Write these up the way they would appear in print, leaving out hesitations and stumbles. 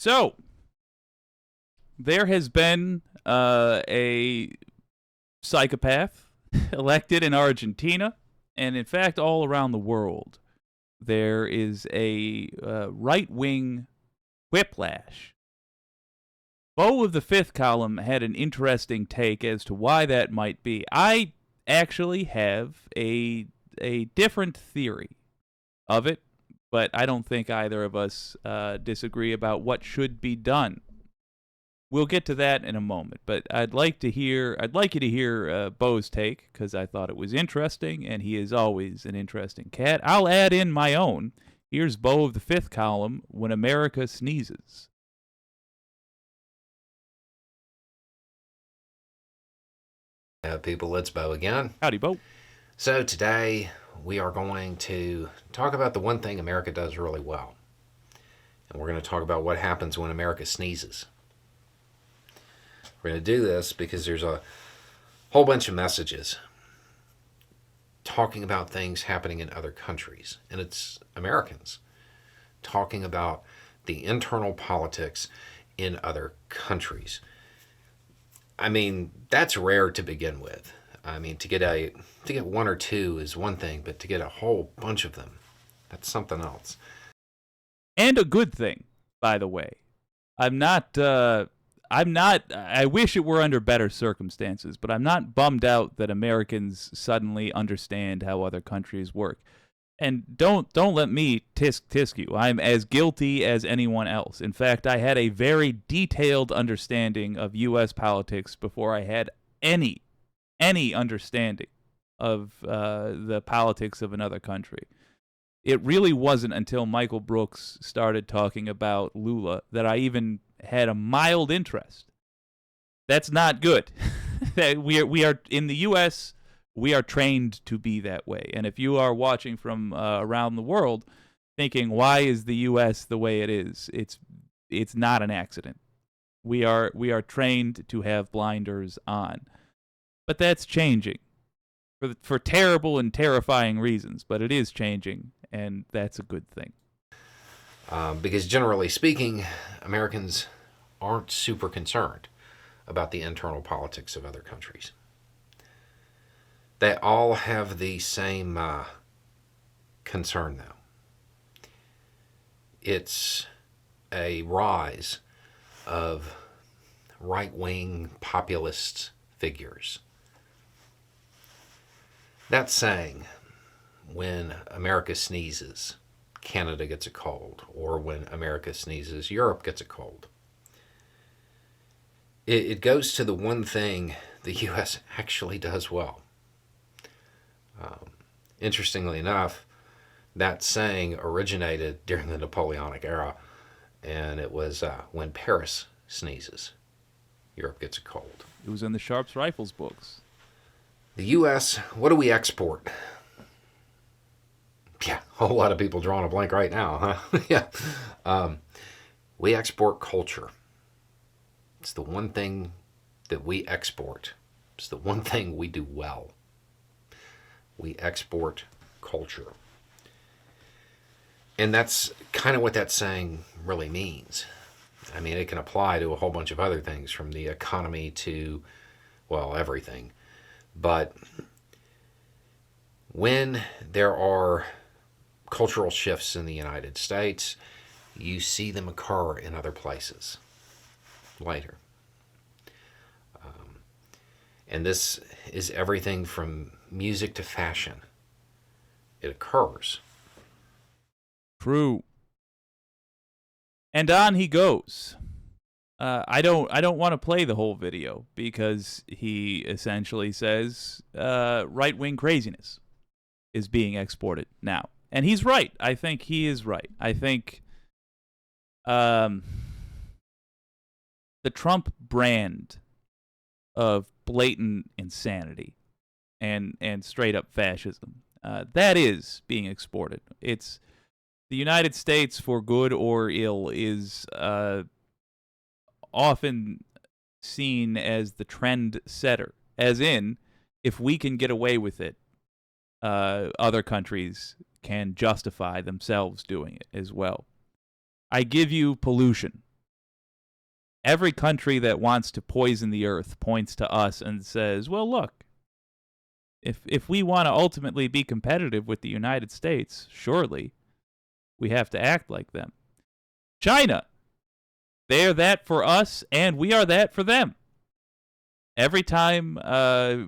So, there has been a psychopath elected in Argentina, and in fact, all around the world. There is a right-wing whiplash. Beau of the Fifth Column had an interesting take as to why that might be. I actually have a different theory of it, but I don't think either of us disagree about what should be done. We'll get to that in a moment, but I'd like you to hear Beau's take, because I thought it was interesting, and he is always an interesting cat. I'll add in my own. Here's Beau of the Fifth Column, When America Sneezes. People, it's Beau again. Howdy, Beau. So today we are going to talk about the one thing America does really well. And we're going to talk about what happens when America sneezes. We're going to do this because there's a whole bunch of messages talking about things happening in other countries. And it's Americans talking about the internal politics in other countries. I mean, that's rare to begin with. I mean, to get one or two is one thing, but to get a whole bunch of them, that's something else. And a good thing, by the way. I wish it were under better circumstances, but I'm not bummed out that Americans suddenly understand how other countries work. And don't let me tisk you. I'm as guilty as anyone else. In fact, I had a very detailed understanding of U.S. politics before I had any understanding of the politics of another country. It really wasn't until Michael Brooks started talking about Lula that I even had a mild interest. That's not good. we are in the U.S., we are trained to be that way. And if you are watching from around the world thinking, why is the U.S. the way it is, it's not an accident. We are trained to have blinders on. But that's changing for terrible and terrifying reasons, but it is changing, and that's a good thing. Because generally speaking, Americans aren't super concerned about the internal politics of other countries. They all have the same concern, though. It's a rise of right-wing populist figures. That saying, when America sneezes, Canada gets a cold, or when America sneezes, Europe gets a cold. It goes to the one thing the U.S. actually does well. Interestingly enough, that saying originated during the Napoleonic era, and it was when Paris sneezes, Europe gets a cold. It was in the Sharps Rifles books. The U.S., what do we export? Yeah, a whole lot of people drawing a blank right now, huh? Yeah. We export culture. It's the one thing that we export. It's the one thing we do well. We export culture. And that's kind of what that saying really means. I mean, it can apply to a whole bunch of other things, from the economy to, well, everything. But when there are cultural shifts in the United States, you see them occur in other places later. And this is everything from music to fashion. It occurs. True. And on he goes. I don't want to play the whole video because he essentially says right-wing craziness is being exported now. And he's right. I think he is right. I think the Trump brand of blatant insanity and straight up fascism, that is being exported. It's the United States, for good or ill, is often seen as the trend setter, as in, if we can get away with it, other countries can justify themselves doing it as well. I give you pollution. Every country that wants to poison the earth points to us and says, well, look, if we want to ultimately be competitive with the United States, surely we have to act like them. China, they're that for us, and we are that for them. Every time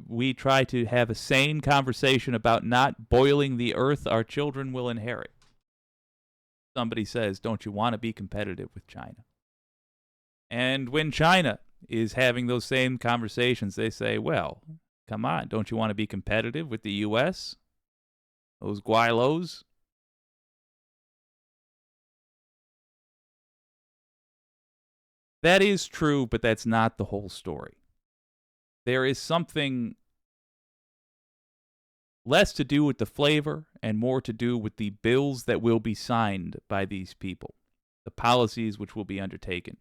we try to have a sane conversation about not boiling the earth our children will inherit, somebody says, don't you want to be competitive with China? And when China is having those same conversations, they say, well, come on, don't you want to be competitive with the U.S.? Those guaylos? That is true, but that's not the whole story. There is something less to do with the flavor and more to do with the bills that will be signed by these people, the policies which will be undertaken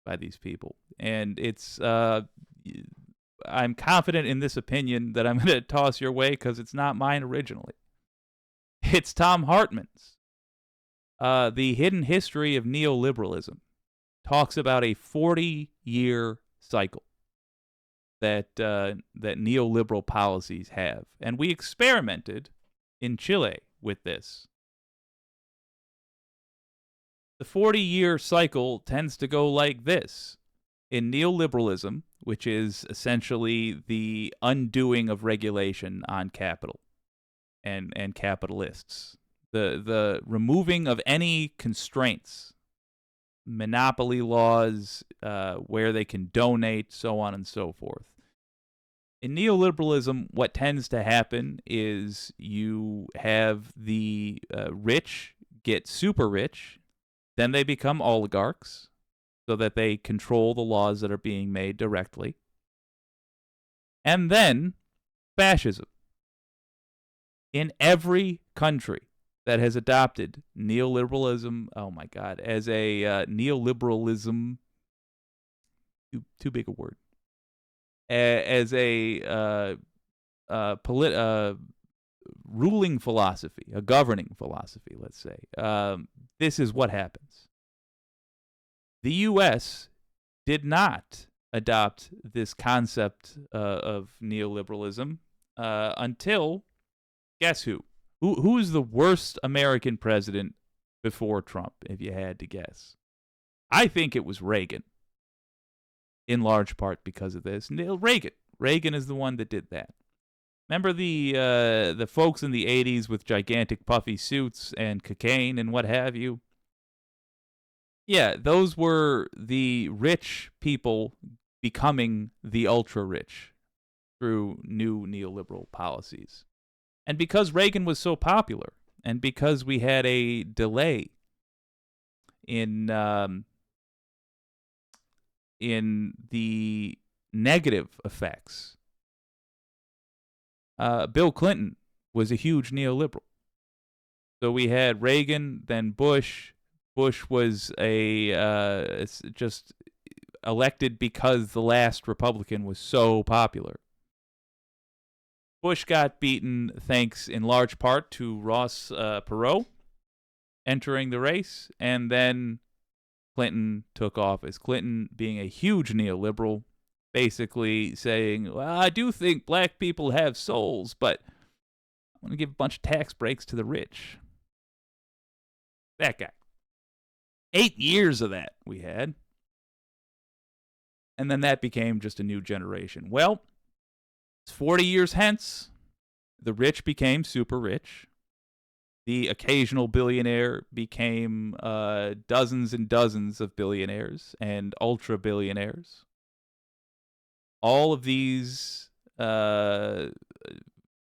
by these people. And it's, I'm confident in this opinion that I'm going to toss your way because it's not mine originally. It's Tom Hartman's. The Hidden History of Neoliberalism talks about a 40-year cycle that neoliberal policies have. And we experimented in Chile with this. The 40-year cycle tends to go like this. In neoliberalism, which is essentially the undoing of regulation on capital and capitalists, the removing of any constraints, monopoly laws, where they can donate, so on and so forth. In neoliberalism, what tends to happen is you have the rich get super rich, then they become oligarchs so that they control the laws that are being made directly. And then fascism. In every country that has adopted neoliberalism, oh my God, as a neoliberalism, too big a word, as a ruling philosophy, a governing philosophy, let's say, this is what happens. The U.S. did not adopt this concept of neoliberalism until, guess who? Who is the worst American president before Trump, if you had to guess? I think it was Reagan, in large part because of this. Reagan. Reagan is the one that did that. Remember the folks in the 80s with gigantic puffy suits and cocaine and what have you? Yeah, those were the rich people becoming the ultra-rich through new neoliberal policies. And because Reagan was so popular, and because we had a delay in the negative effects, Bill Clinton was a huge neoliberal. So we had Reagan, then Bush. Bush was just elected because the last Republican was so popular. Bush got beaten thanks in large part to Ross Perot entering the race, and then Clinton took office. Clinton, being a huge neoliberal, basically saying, well, I do think black people have souls, but I want to give a bunch of tax breaks to the rich. That guy. 8 years of that we had. And then that became just a new generation. Well, 40 years hence, the rich became super rich. The occasional billionaire became dozens and dozens of billionaires and ultra billionaires. All of these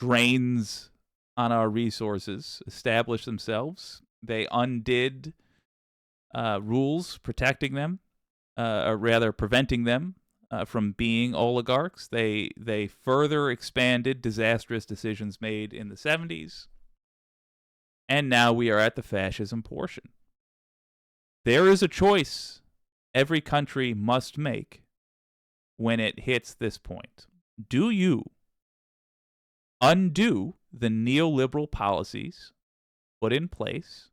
drains on our resources established themselves. They undid rules protecting them, or rather preventing them from being oligarchs. They further expanded disastrous decisions made in the 70s. And now we are at the fascism portion. There is a choice every country must make when it hits this point. Do you undo the neoliberal policies put in place,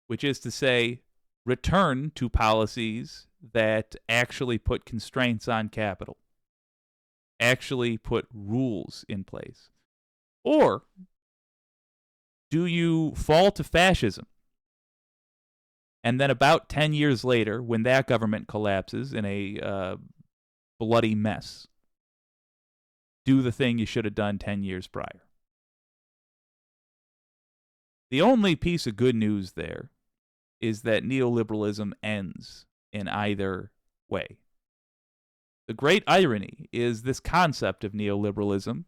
which is to say, return to policies that actually put constraints on capital, actually put rules in place? Or do you fall to fascism? And then about 10 years later, when that government collapses in a bloody mess, do the thing you should have done 10 years prior? The only piece of good news there is that neoliberalism ends in either way. The great irony is this concept of neoliberalism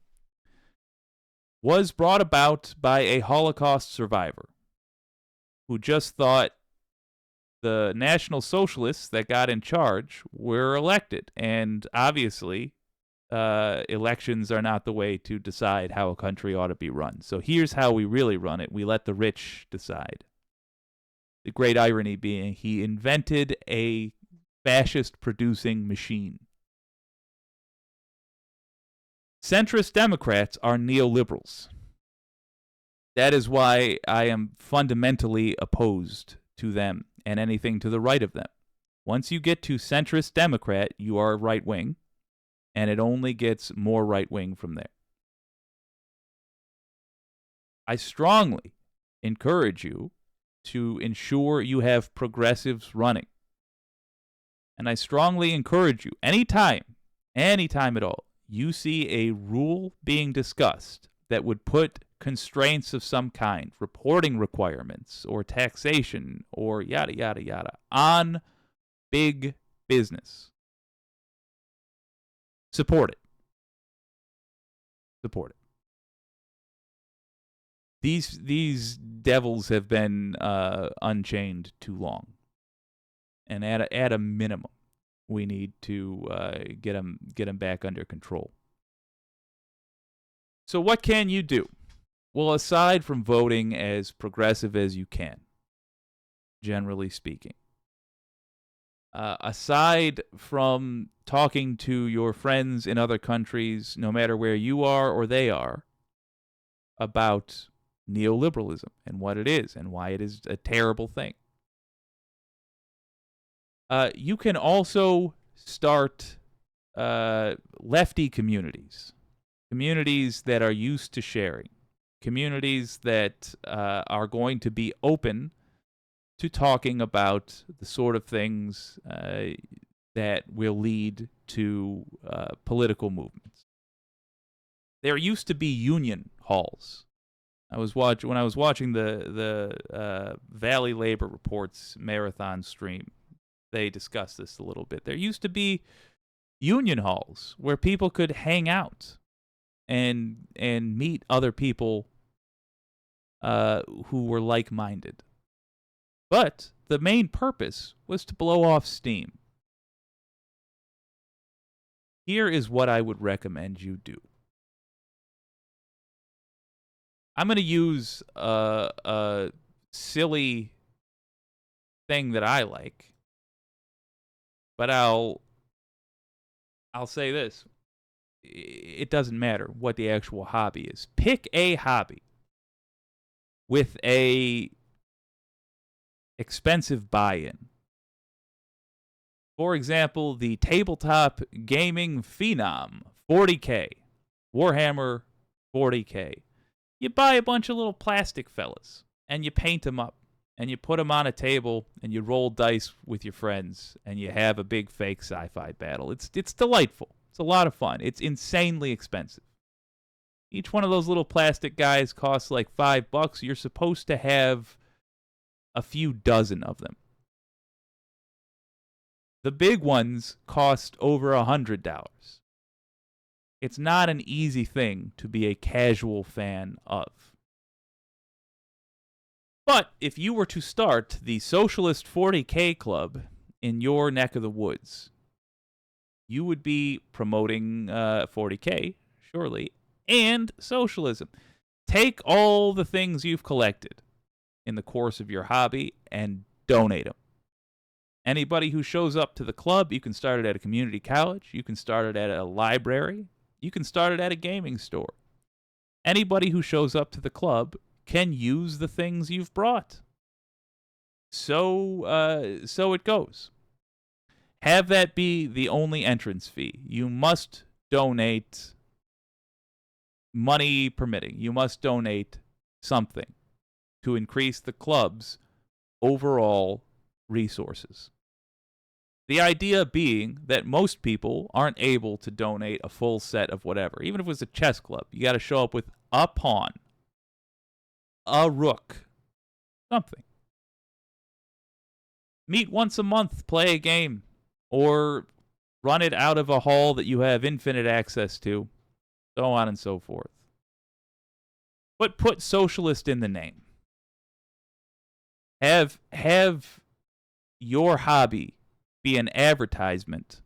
was brought about by a Holocaust survivor who just thought the National Socialists that got in charge were elected. And obviously, elections are not the way to decide how a country ought to be run. So here's how we really run it. We let the rich decide. The great irony being he invented a fascist-producing machine. Centrist Democrats are neoliberals. That is why I am fundamentally opposed to them and anything to the right of them. Once you get to centrist Democrat, you are right-wing, and it only gets more right-wing from there. I strongly encourage you to ensure you have progressives running. And I strongly encourage you, anytime at all, you see a rule being discussed that would put constraints of some kind, reporting requirements or taxation or yada, yada, yada, on big business, support it. Support it. These devils have been unchained too long. And at a minimum, we need to get them back under control. So what can you do? Well, aside from voting as progressive as you can, generally speaking, aside from talking to your friends in other countries, no matter where you are or they are, about neoliberalism and what it is and why it is a terrible thing. You can also start lefty communities that are used to sharing, communities that are going to be open to talking about the sort of things that will lead to political movements. There used to be union halls. When I was watching the Valley Labor Reports marathon stream, they discussed this a little bit. There used to be union halls where people could hang out and meet other people who were like-minded. But the main purpose was to blow off steam. Here is what I would recommend you do. I'm going to use a silly thing that I like, but I'll say this. It doesn't matter what the actual hobby is. Pick a hobby with a expensive buy-in. For example, the tabletop gaming phenom, 40K, Warhammer 40K. You buy a bunch of little plastic fellas, and you paint them up, and you put them on a table, and you roll dice with your friends, and you have a big fake sci-fi battle. It's delightful. It's a lot of fun. It's insanely expensive. Each one of those little plastic guys costs like $5. You're supposed to have a few dozen of them. The big ones cost over $100. It's not an easy thing to be a casual fan of. But if you were to start the Socialist 40K Club in your neck of the woods, you would be promoting 40K, surely, and socialism. Take all the things you've collected in the course of your hobby and donate them. Anybody who shows up to the club, you can start it at a community college, you can start it at a library, you can start it at a gaming store. Anybody who shows up to the club can use the things you've brought. So it goes. Have that be the only entrance fee. You must donate, money permitting. You must donate something to increase the club's overall resources. The idea being that most people aren't able to donate a full set of whatever. Even if it was a chess club, you got to show up with a pawn, a rook, something. Meet once a month, play a game, or run it out of a hall that you have infinite access to, so on and so forth. But put socialist in the name. Have your hobby be an advertisement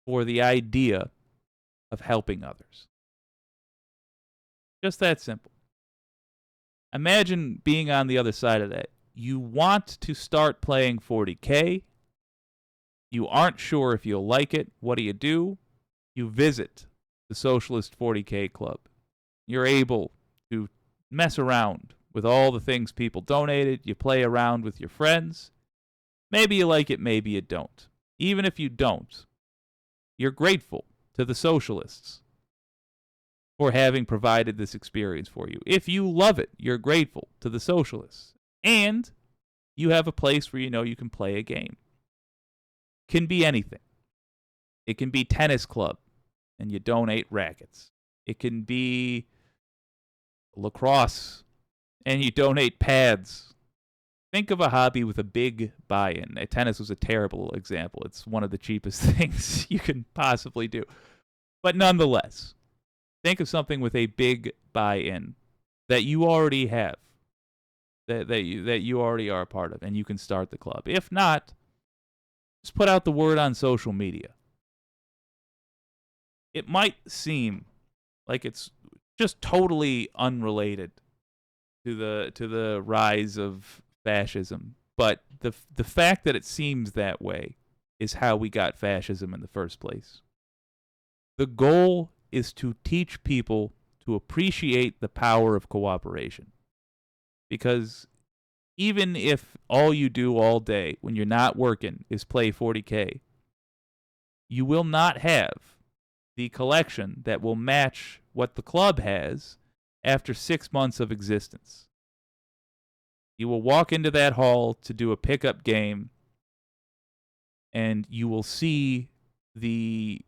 for the idea of helping others. Just that simple. Imagine being on the other side of that. You want to start playing 40K. You aren't sure if you'll like it. What do? You visit the Socialist 40K Club. You're able to mess around with all the things people donated. You play around with your friends. Maybe you like it, maybe you don't. Even if you don't, you're grateful to the socialists for having provided this experience for you. If you love it, you're grateful to the socialists. And you have a place where you know you can play a game. Can be anything. It can be tennis club, and you donate rackets. It can be lacrosse, and you donate pads. Think of a hobby with a big buy-in. Tennis was a terrible example. It's one of the cheapest things you can possibly do. But nonetheless, think of something with a big buy-in that you already have, that you already are a part of, and you can start the club. If not, just put out the word on social media. It might seem like it's just totally unrelated to the rise of fascism, but the fact that it seems that way is how we got fascism in the first place. The goal is to teach people to appreciate the power of cooperation. Because even if all you do all day when you're not working is play 40K, you will not have the collection that will match what the club has after 6 months of existence. You will walk into that hall to do a pickup game, and you will see the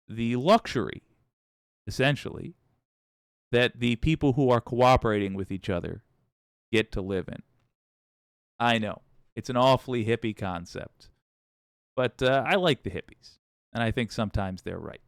luxury, essentially, that the people who are cooperating with each other get to live in. I know, it's an awfully hippie concept, but I like the hippies, and I think sometimes they're right.